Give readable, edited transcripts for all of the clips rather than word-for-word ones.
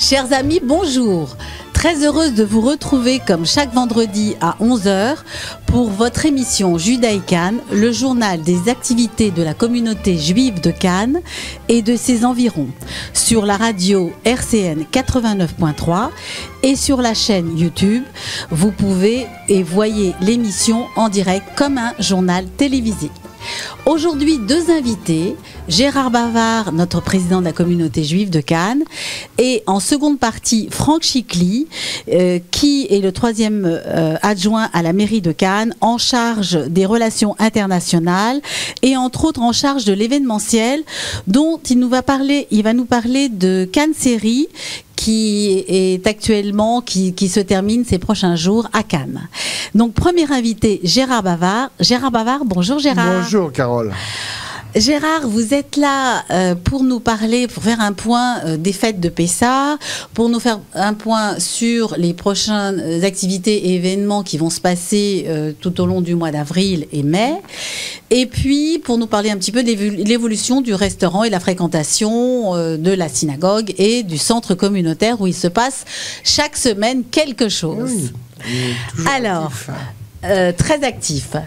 Chers amis, bonjour. Très heureuse de vous retrouver comme chaque vendredi à 11 h pour votre émission Judaï-Cannes, le journal des activités de la communauté juive de Cannes et de ses environs, sur la radio RCN 89.3 et sur la chaîne YouTube. Vous pouvez et voyez l'émission en direct comme un journal télévisé. Aujourd'hui, deux invités, Gérard Bavard, notre président de la communauté juive de Cannes, et en seconde partie, Franck Chicli, qui est le troisième adjoint à la mairie de Cannes, en charge des relations internationales et entre autres en charge de l'événementiel, dont il va nous parler de Cannes Série, qui est actuellement, qui se termine ces prochains jours à Cannes. Donc, premier invité, Gérard Bavard. Gérard Bavard, bonjour Gérard. Bonjour Carole. Gérard, vous êtes là pour nous parler, pour faire un point des fêtes de Pessah, pour nous faire un point sur les prochaines activités et événements qui vont se passer tout au long du mois d'avril et mai, et puis pour nous parler un petit peu de l'évolution du restaurant et la fréquentation de la synagogue et du centre communautaire où il se passe chaque semaine quelque chose. Oui, alors, très actif.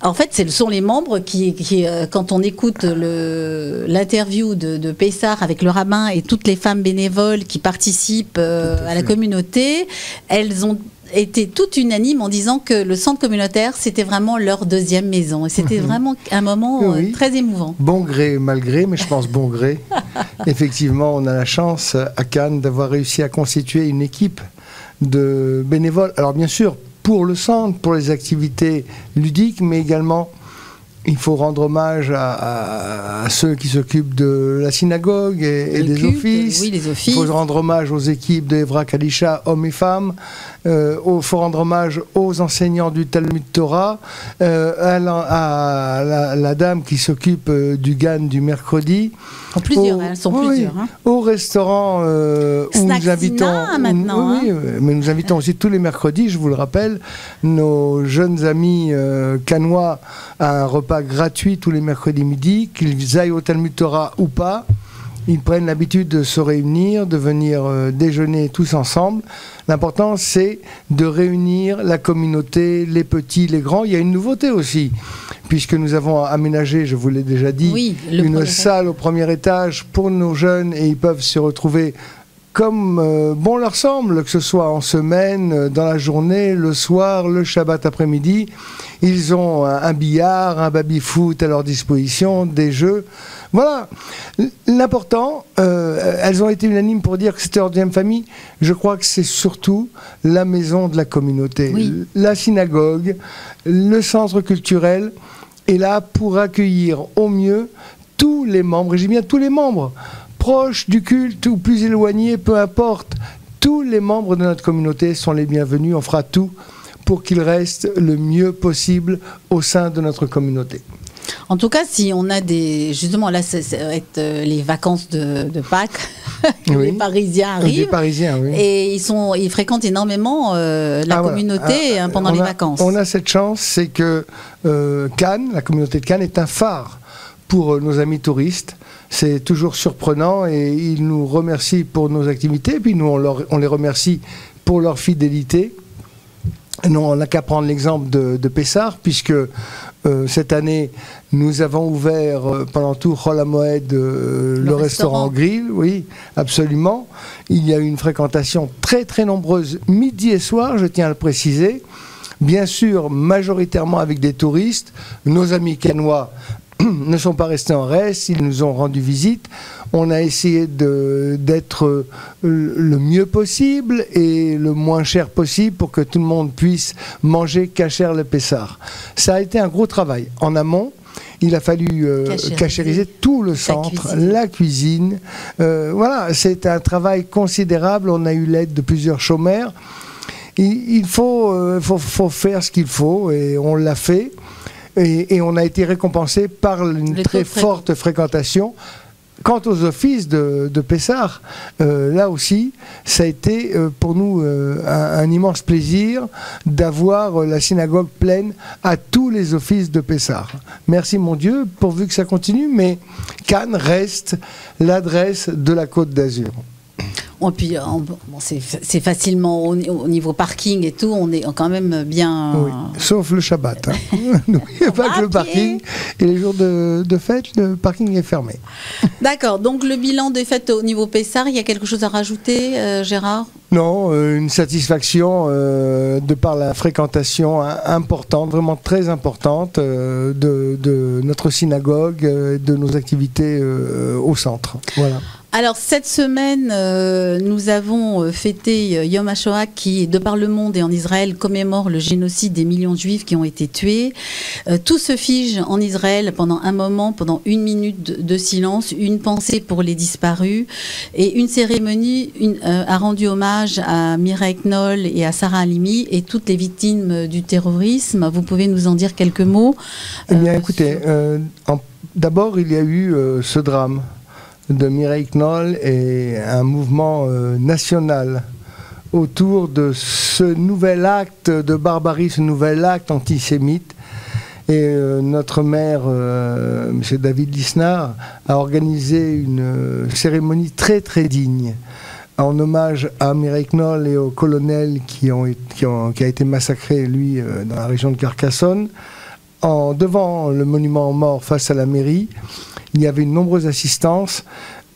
En fait, ce sont les membres qui quand on écoute l'interview de Pessah avec le rabbin et toutes les femmes bénévoles qui participent à la communauté, elles ont été toutes unanimes en disant que le centre communautaire, c'était vraiment leur deuxième maison. Et c'était vraiment un moment très émouvant. Bon gré, mal gré, mais je pense bon gré. Effectivement, on a la chance à Cannes d'avoir réussi à constituer une équipe de bénévoles. Alors bien sûr, pour le centre, pour les activités ludiques, mais également, il faut rendre hommage à ceux qui s'occupent de la synagogue et des offices. Oui, les offices. Il faut rendre hommage aux équipes de Evra Kadisha, hommes et femmes. Il faut rendre hommage aux enseignants du Talmud Torah, à la dame qui s'occupe du GAN du mercredi. Elles sont plusieurs. Hein. Au restaurant où nous invitons... maintenant. Mais nous invitons aussi tous les mercredis, je vous le rappelle, nos jeunes amis cannois à un repas gratuit tous les mercredis midi, qu'ils aillent au Talmud Torah ou pas. Ils prennent l'habitude de se réunir, de venir déjeuner tous ensemble. L'important, c'est de réunir la communauté, les petits, les grands. Il y a une nouveauté aussi, puisque nous avons aménagé, je vous l'ai déjà dit, une salle au premier étage pour nos jeunes et ils peuvent se retrouver comme bon leur semble, que ce soit en semaine, dans la journée, le soir, le Shabbat après-midi. Ils ont un billard, un baby-foot à leur disposition, des jeux. Voilà. L'important, elles ont été unanimes pour dire que c'était leur deuxième famille. Je crois que c'est surtout la maison de la communauté. Oui. La synagogue, le centre culturel est là pour accueillir au mieux tous les membres, et j'ai bien tous les membres, proches du culte ou plus éloignés, peu importe. Tous les membres de notre communauté sont les bienvenus. On fera tout pour qu'ils restent le mieux possible au sein de notre communauté. En tout cas, si on a justement là, ça va être les vacances de Pâques, les Parisiens arrivent. Les Parisiens, oui. Et ils fréquentent énormément la communauté pendant les vacances. On a cette chance, c'est que Cannes, la communauté de Cannes, est un phare pour nos amis touristes. C'est toujours surprenant et ils nous remercient pour nos activités. Puis nous, on les remercie pour leur fidélité. Nous, on n'a qu'à prendre l'exemple de Pessah, puisque cette année, nous avons ouvert pendant tout Chol HaMoed le restaurant Grill. Oui, absolument. Il y a eu une fréquentation très très nombreuse, midi et soir, je tiens à le préciser. Bien sûr, majoritairement avec des touristes. Nos amis cannois ne sont pas restés en reste, ils nous ont rendu visite. On a essayé d'être le mieux possible et le moins cher possible pour que tout le monde puisse manger kasher le Pessah. Ça a été un gros travail. En amont, il a fallu cachériser tout le centre, la cuisine. Voilà, c'est un travail considérable. On a eu l'aide de plusieurs chômeurs. Il faut faire ce qu'il faut et on l'a fait. Et on a été récompensé par une très forte fréquentation. Quant aux offices de Pessah, là aussi, ça a été pour nous un immense plaisir d'avoir la synagogue pleine à tous les offices de Pessah. Merci mon Dieu, pourvu que ça continue, mais Cannes reste l'adresse de la Côte d'Azur. Puis c'est facilement au niveau parking et tout, on est quand même bien. Oui, sauf le Shabbat. Hein. N'oubliez pas que le parking et les jours de fête, le parking est fermé. D'accord. Donc le bilan des fêtes au niveau Pessar, il y a quelque chose à rajouter, Gérard? Non, une satisfaction de par la fréquentation importante, vraiment très importante de notre synagogue, de nos activités au centre. Voilà. Alors cette semaine, nous avons fêté Yom HaShoah qui, de par le monde et en Israël, commémore le génocide des millions de Juifs qui ont été tués. Tout se fige en Israël pendant un moment, pendant 1 minute de silence, une pensée pour les disparus et une cérémonie a rendu hommage à Mireille Knoll et à Sarah Halimi et toutes les victimes du terrorisme. Vous pouvez nous en dire quelques mots? Eh bien, écoutez, d'abord il y a eu ce drame de Mireille Knoll et un mouvement national autour de ce nouvel acte de barbarie, ce nouvel acte antisémite. Et notre maire, M. David Lisnard, a organisé une cérémonie très très digne en hommage à Mireille Knoll et au colonel qui a été massacré, lui, dans la région de Carcassonne. Devant le monument aux morts face à la mairie, il y avait une nombreuse assistance.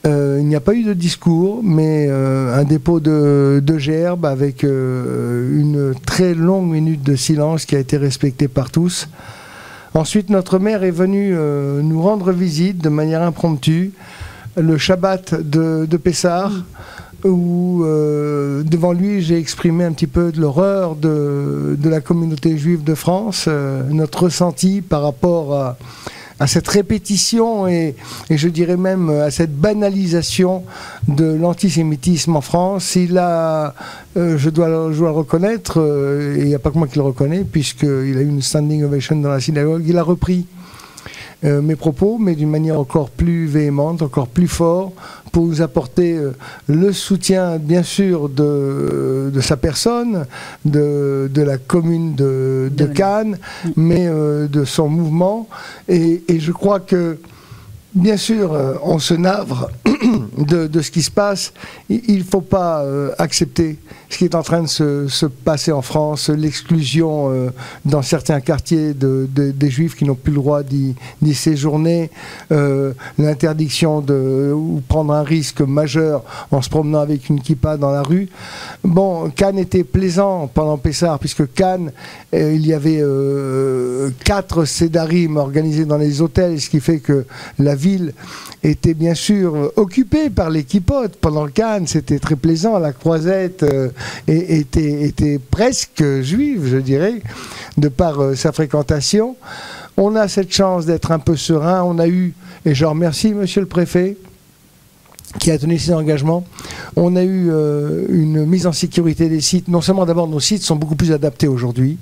Il n'y a pas eu de discours, mais un dépôt de gerbes avec une très longue minute de silence qui a été respectée par tous. Ensuite, notre maire est venu nous rendre visite de manière impromptue le Shabbat de Pessar, où devant lui j'ai exprimé un petit peu de l'horreur de la communauté juive de France, notre ressenti par rapport à cette répétition et je dirais même à cette banalisation de l'antisémitisme en France. Je dois le reconnaître, et il n'y a pas que moi qui le reconnais, puisqu'il a eu une standing ovation dans la synagogue, il a repris mes propos, mais d'une manière encore plus véhémente, encore plus fort, pour nous apporter le soutien, bien sûr, de sa personne, de la commune de Cannes, mais de son mouvement. Et je crois que, bien sûr, on se navre de ce qui se passe. Il ne faut pas accepter ce qui est en train de se passer en France, l'exclusion dans certains quartiers des Juifs qui n'ont plus le droit d'y séjourner, l'interdiction ou prendre un risque majeur en se promenant avec une kippa dans la rue. Bon, Cannes était plaisant pendant Pessar, puisque Cannes, il y avait 4 sédarim organisés dans les hôtels, ce qui fait que la ville était bien sûr occupée par les kippotes. Pendant Cannes, c'était très plaisant, la croisette était presque juive, je dirais, de par sa fréquentation. On a cette chance d'être un peu serein. On a eu, et je remercie monsieur le préfet qui a tenu ses engagements, on a eu une mise en sécurité des sites. Non seulement d'abord nos sites sont beaucoup plus adaptés aujourd'hui.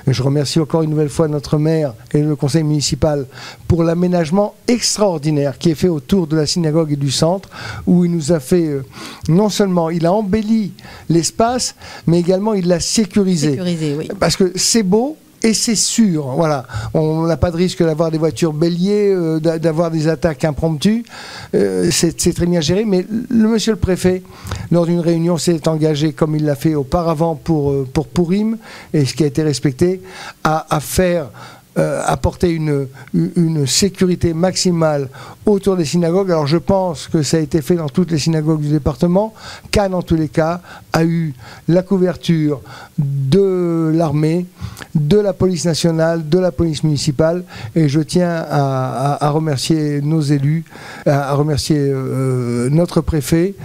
Je remercie encore une nouvelle fois notre maire et le conseil municipal pour l'aménagement extraordinaire qui est fait autour de la synagogue et du centre, où il nous a fait, non seulement il a embelli l'espace, mais également il l'a sécurisé. Oui. Parce que c'est beau, et c'est sûr, voilà. On n'a pas de risque d'avoir des voitures béliers, d'avoir des attaques impromptues. C'est très bien géré, mais monsieur le préfet, lors d'une réunion, s'est engagé, comme il l'a fait auparavant pour Purim, et ce qui a été respecté, à apporter une sécurité maximale autour des synagogues. Alors je pense que ça a été fait dans toutes les synagogues du département. Cannes, en tous les cas, a eu la couverture de l'armée, de la police nationale, de la police municipale, et je tiens à remercier nos élus, à remercier notre préfet,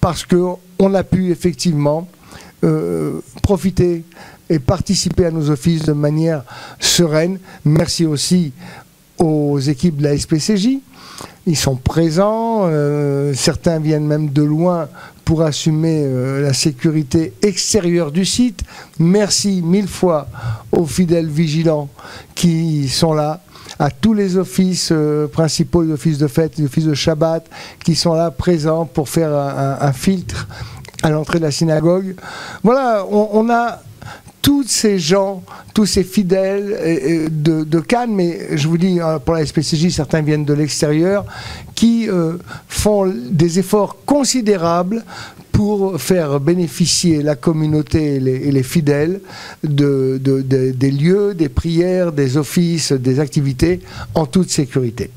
parce qu'on a pu effectivement profiter et participer à nos offices de manière sereine. Merci aussi aux équipes de la SPCJ. Ils sont présents, certains viennent même de loin pour assumer la sécurité extérieure du site. Merci 1000 fois aux fidèles vigilants qui sont là, à tous les offices principaux, les offices de fête, les offices de Shabbat, qui sont là présents pour faire un filtre à l'entrée de la synagogue. Voilà, on a tous ces gens, tous ces fidèles de Cannes, mais je vous dis, pour la SPCJ, certains viennent de l'extérieur, qui font des efforts considérables pour faire bénéficier la communauté et les fidèles des lieux, des prières, des offices, des activités en toute sécurité.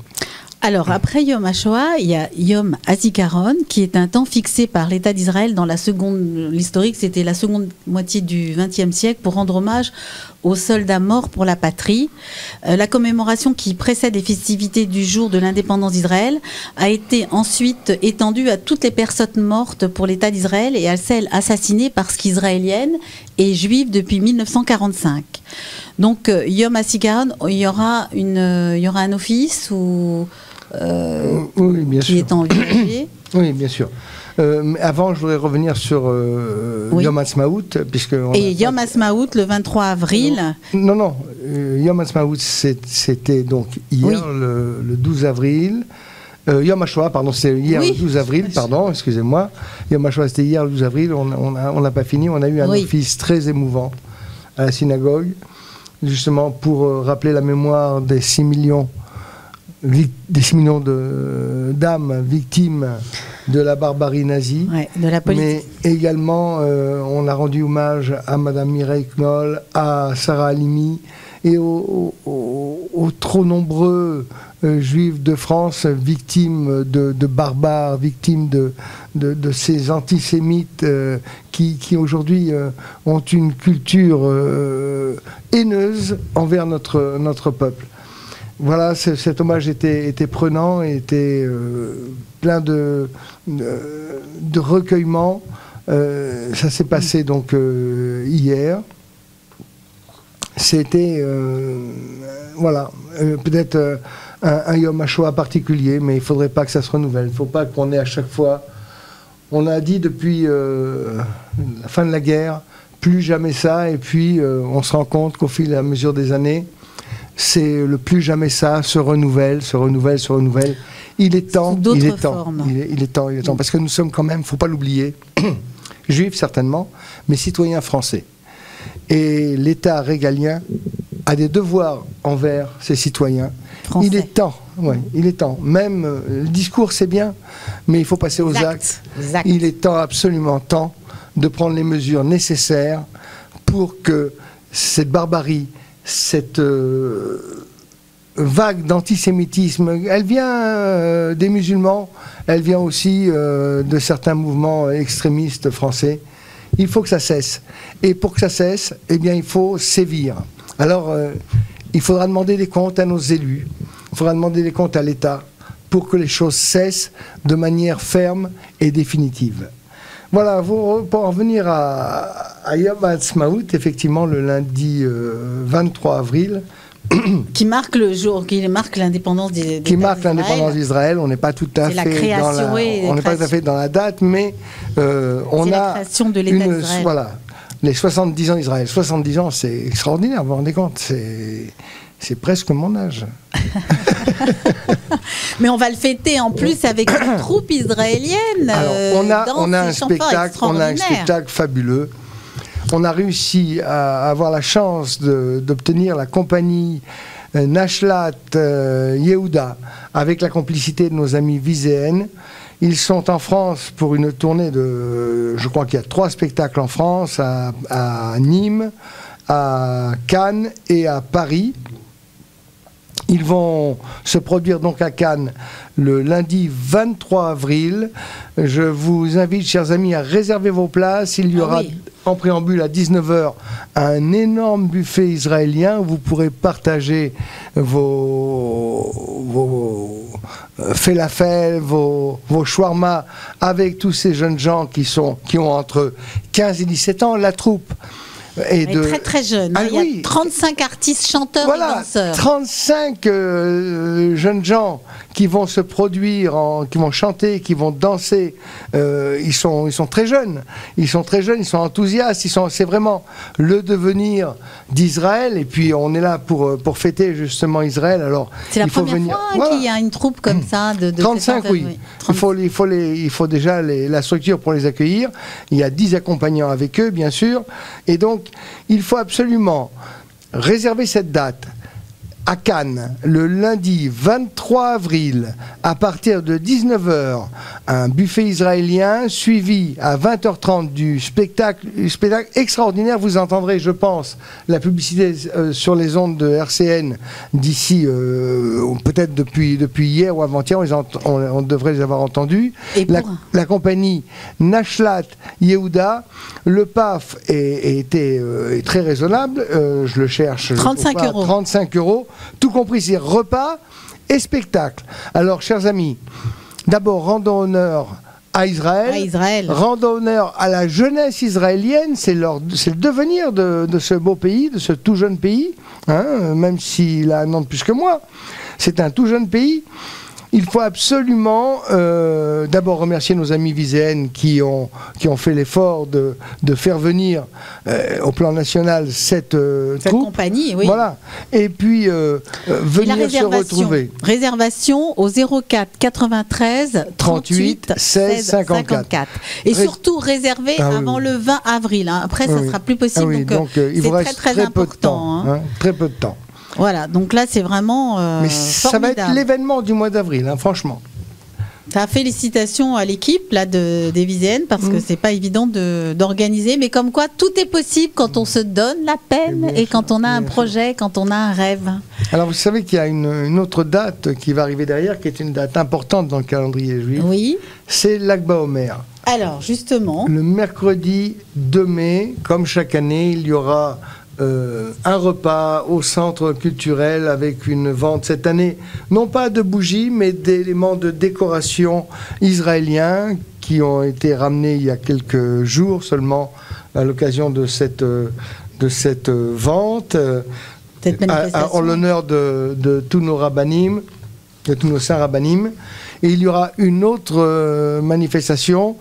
Alors, après Yom HaShoah, il y a Yom HaZikaron, qui est un temps fixé par l'État d'Israël dans l'historique, c'était la seconde moitié du XXe siècle, pour rendre hommage aux soldats morts pour la patrie. La commémoration qui précède les festivités du jour de l'indépendance d'Israël a été ensuite étendue à toutes les personnes mortes pour l'État d'Israël et à celles assassinées parce qu'israéliennes et juives depuis 1945. Donc, Yom HaZikaron, il y aura un office ou oui, bien qui sûr. est envisagé. Oui, bien sûr. Mais avant, je voudrais revenir sur Oui. Yom Ha'atzmaut, puisque Et Yom Ha'atzmaut, le 23 avril. Non. Yom Ha'atzmaut, c'était donc hier, Oui. le 12 avril. Yom HaShoah, pardon, c'est hier Oui. le 12 avril, pardon, excusez-moi. Yom HaShoah, c'était hier le 12 avril, on n'a pas fini, on a eu un Oui. office très émouvant à la synagogue, justement pour rappeler la mémoire des 6 millions d'âmes victimes de la barbarie nazie. Ouais, de la politique. Mais également, on a rendu hommage à Madame Mireille Knoll, à Sarah Halimi et aux trop nombreux juifs de France victimes de barbares, victimes de ces antisémites qui aujourd'hui ont une culture haineuse envers notre peuple. Voilà, cet hommage était prenant, était plein de recueillement. Ça s'est passé donc hier. C'était, voilà, peut-être un Yom HaShoah particulier, mais il ne faudrait pas que ça se renouvelle. Il ne faut pas qu'on ait à chaque fois... On a dit depuis la fin de la guerre, plus jamais ça, et puis on se rend compte qu'au fil et à mesure des années, c'est le plus jamais ça se renouvelle. Il est temps, il est temps, parce que nous sommes quand même, il ne faut pas l'oublier, juifs certainement, mais citoyens français. Et l'État régalien a des devoirs envers ses citoyens. Français. Il est temps, il est temps. Même le discours c'est bien, mais il faut passer aux actes. Il est temps, absolument temps, de prendre les mesures nécessaires pour que cette barbarie, cette vague d'antisémitisme, elle vient des musulmans, elle vient aussi de certains mouvements extrémistes français. Il faut que ça cesse. Et pour que ça cesse, eh bien, il faut sévir. Alors, il faudra demander des comptes à nos élus, il faudra demander des comptes à l'État pour que les choses cessent de manière ferme et définitive. Voilà, pour en revenir à Yom HaAtzmaut, effectivement, le lundi 23 avril, qui marque le jour, qui marque l'indépendance d'Israël. Qui marque l'indépendance d'Israël. On n'est pas tout à fait dans la date, mais on a la création de l'État d'Israël. Voilà, les 70 ans d'Israël. 70 ans, c'est extraordinaire, vous vous rendez compte, c'est presque mon âge. Mais on va le fêter en plus avec une troupe israélienne. Alors, on a un spectacle fabuleux. On a réussi à avoir la chance d'obtenir la compagnie Nashlat Yehuda avec la complicité de nos amis Viséen. Ils sont en France pour une tournée je crois qu'il y a 3 spectacles en France, à Nîmes, à Cannes et à Paris. Ils vont se produire donc à Cannes le lundi 23 avril. Je vous invite, chers amis, à réserver vos places. Il y aura en préambule à 19h un énorme buffet israélien où vous pourrez partager vos falafel, vos shawarma avec tous ces jeunes gens qui ont entre 15 et 17 ans. La troupe très très jeune. Il y a 35 artistes, chanteurs et danseurs. 35 jeunes gens qui vont se produire, qui vont chanter, qui vont danser, ils sont très jeunes. Ils sont très jeunes, ils sont enthousiastes. C'est vraiment le devenir d'Israël. Et puis on est là pour fêter justement Israël. Alors c'est la première fois qu'il y a une troupe comme ça de 35, oui. 35. Il faut déjà la structure pour les accueillir. Il y a 10 accompagnants avec eux, bien sûr. Et donc, il faut absolument réserver cette date à Cannes, le lundi 23 avril, à partir de 19h, un buffet israélien suivi à 20h30 du spectacle extraordinaire. Vous entendrez, je pense, la publicité sur les ondes de RCN d'ici, peut-être depuis hier ou avant-hier, on devrait les avoir entendus. La compagnie Nashlat Yehuda, le PAF est très raisonnable, je le cherche. 35 €. 35 €. Tout compris, c'est repas et spectacle. Alors, chers amis, d'abord, rendons honneur à Israël. Rendons honneur à la jeunesse israélienne. C'est le devenir de ce beau pays, de ce tout jeune pays, hein, même s'il a un an de plus que moi. C'est un tout jeune pays. Il faut absolument d'abord remercier nos amis viséennes qui ont fait l'effort de faire venir au plan national cette compagnie, oui. Voilà. Et puis venir se retrouver. Réservation au 04 93 38 16 54. Et surtout réserver avant le 20 avril. Hein. Après, ça sera plus possible. Donc il vous reste très important. Hein. Très peu de temps. Voilà, donc là c'est vraiment mais ça formidable. Va être l'événement du mois d'avril, hein, franchement. Félicitations à l'équipe là des Viséennes parce que c'est pas évident d'organiser, mais comme quoi tout est possible quand on se donne la peine et quand on a un projet, quand on a un rêve. Alors vous savez qu'il y a une autre date qui va arriver derrière, qui est une date importante dans le calendrier juif. Oui. C'est Lag BaOmer. Alors justement. Le mercredi 2 mai, comme chaque année, il y aura un repas au centre culturel avec une vente cette année, non pas de bougies, mais d'éléments de décoration israéliens qui ont été ramenés il y a quelques jours seulement à l'occasion de cette vente, en l'honneur de tous nos rabbinim, de tous nos saints rabbinim. Et il y aura une autre manifestation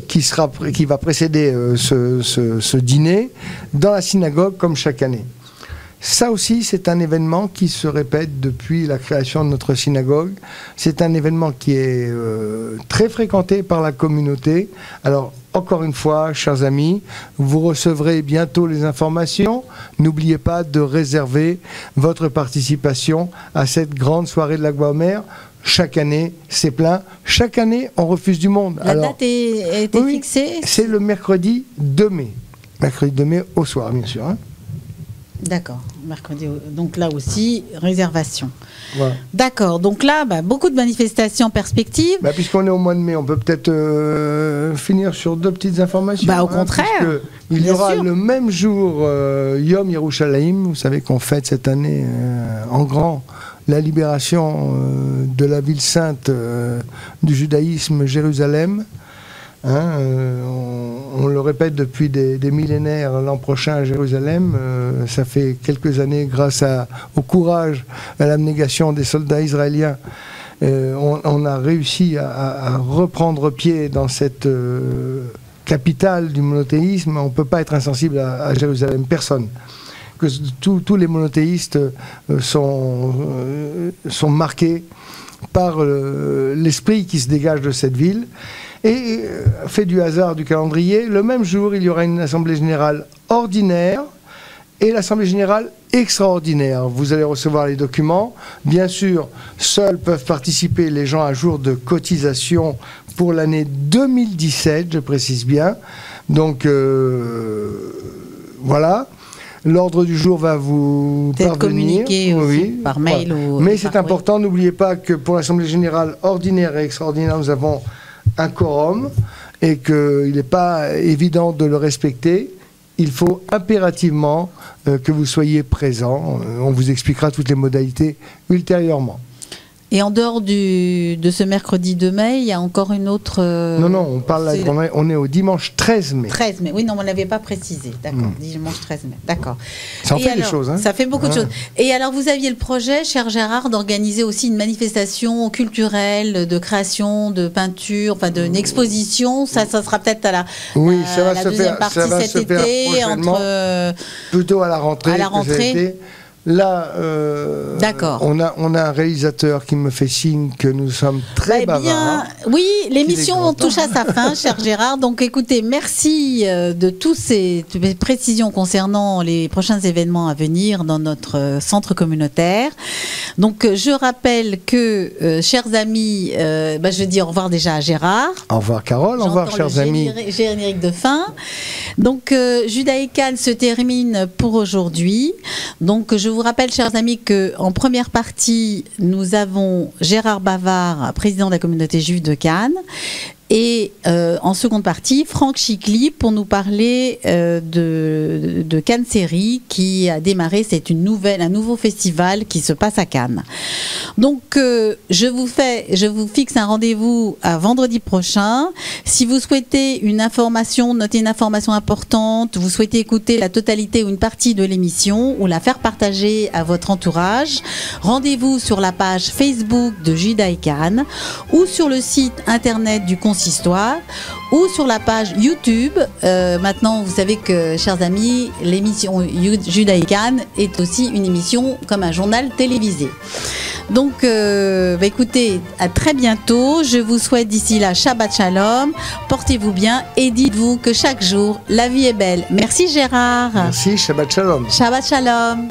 qui va précéder ce dîner dans la synagogue comme chaque année. Ça aussi, c'est un événement qui se répète depuis la création de notre synagogue. C'est un événement qui est très fréquenté par la communauté. Alors, encore une fois, chers amis, vous recevrez bientôt les informations. N'oubliez pas de réserver votre participation à cette grande soirée de Lag BaOmer. Chaque année, c'est plein. Chaque année, on refuse du monde. La date est fixée ? C'est le mercredi 2 mai. Mercredi 2 mai au soir, bien sûr. Hein. D'accord. Mercredi. Donc là aussi, réservation. Voilà. D'accord. Donc là, beaucoup de manifestations en perspective. Puisqu'on est au mois de mai, on peut peut-être finir sur 2 petites informations. Au contraire. Il y aura le même jour Yom Yerushalayim. Vous savez qu'on fête cette année en grand la libération de la ville sainte du judaïsme, Jérusalem. Hein, on le répète depuis des millénaires, l'an prochain à Jérusalem. Ça fait quelques années, grâce au courage, à l'abnégation des soldats israéliens, on a réussi à reprendre pied dans cette capitale du monothéisme. On ne peut pas être insensible à Jérusalem, personne. Que tous les monothéistes sont marqués par l'esprit qui se dégage de cette ville. Et fait du hasard du calendrier, le même jour, il y aura une assemblée générale ordinaire et l'assemblée générale extraordinaire. Vous allez recevoir les documents. Bien sûr, seuls peuvent participer les gens à jour de cotisation pour l'année 2017, je précise bien. Donc, voilà. L'ordre du jour va vous parvenir. Communiqué aussi, par mail. Voilà. Mais c'est important, n'oubliez pas que pour l'Assemblée générale ordinaire et extraordinaire, nous avons un quorum et qu'il n'est pas évident de le respecter. Il faut impérativement que vous soyez présents. On vous expliquera toutes les modalités ultérieurement. Et en dehors de ce mercredi 2 mai, il y a encore une autre... Non, on parle là, on est au dimanche 13 mai. 13 mai, oui, non, on ne l'avait pas précisé. D'accord, dimanche 13 mai, d'accord. Ça en fait des choses, hein. Ça fait beaucoup de choses. Et alors, vous aviez le projet, cher Gérard, d'organiser aussi une manifestation culturelle, de création, de peinture, enfin d'une exposition. Ça sera peut-être à la, ça va se deuxième faire, partie ça va cet se faire été, prochainement, plutôt à la rentrée. À la rentrée. Là, on a un réalisateur qui me fait signe que nous sommes très bavards. Oui, l'émission touche à sa fin, cher Gérard. Donc écoutez, merci de toutes ces précisions concernant les prochains événements à venir dans notre centre communautaire. Donc je rappelle que, chers amis, je dis au revoir déjà à Gérard. Au revoir Carole, au revoir chers amis. Générique de fin. Donc Judaï Cannes se termine pour aujourd'hui. Donc je vous rappelle, chers amis, qu'en première partie, nous avons Gérard Bavard, président de la communauté juive de Cannes. Et en seconde partie, Franck Chicli pour nous parler de Cannes Série qui a démarré. C'est un nouveau festival qui se passe à Cannes. Donc je vous fixe un rendez-vous à vendredi prochain. Si vous souhaitez une information, noter une information importante, vous souhaitez écouter la totalité ou une partie de l'émission ou la faire partager à votre entourage, rendez-vous sur la page Facebook de Judaï Cannes ou sur le site internet du Consistoire ou sur la page YouTube. Maintenant, vous savez que, chers amis, l'émission Judaï Cannes est aussi une émission comme un journal télévisé. Donc, écoutez, à très bientôt. Je vous souhaite d'ici là Shabbat Shalom. Portez-vous bien et dites-vous que chaque jour, la vie est belle. Merci Gérard. Merci, Shabbat Shalom. Shabbat Shalom.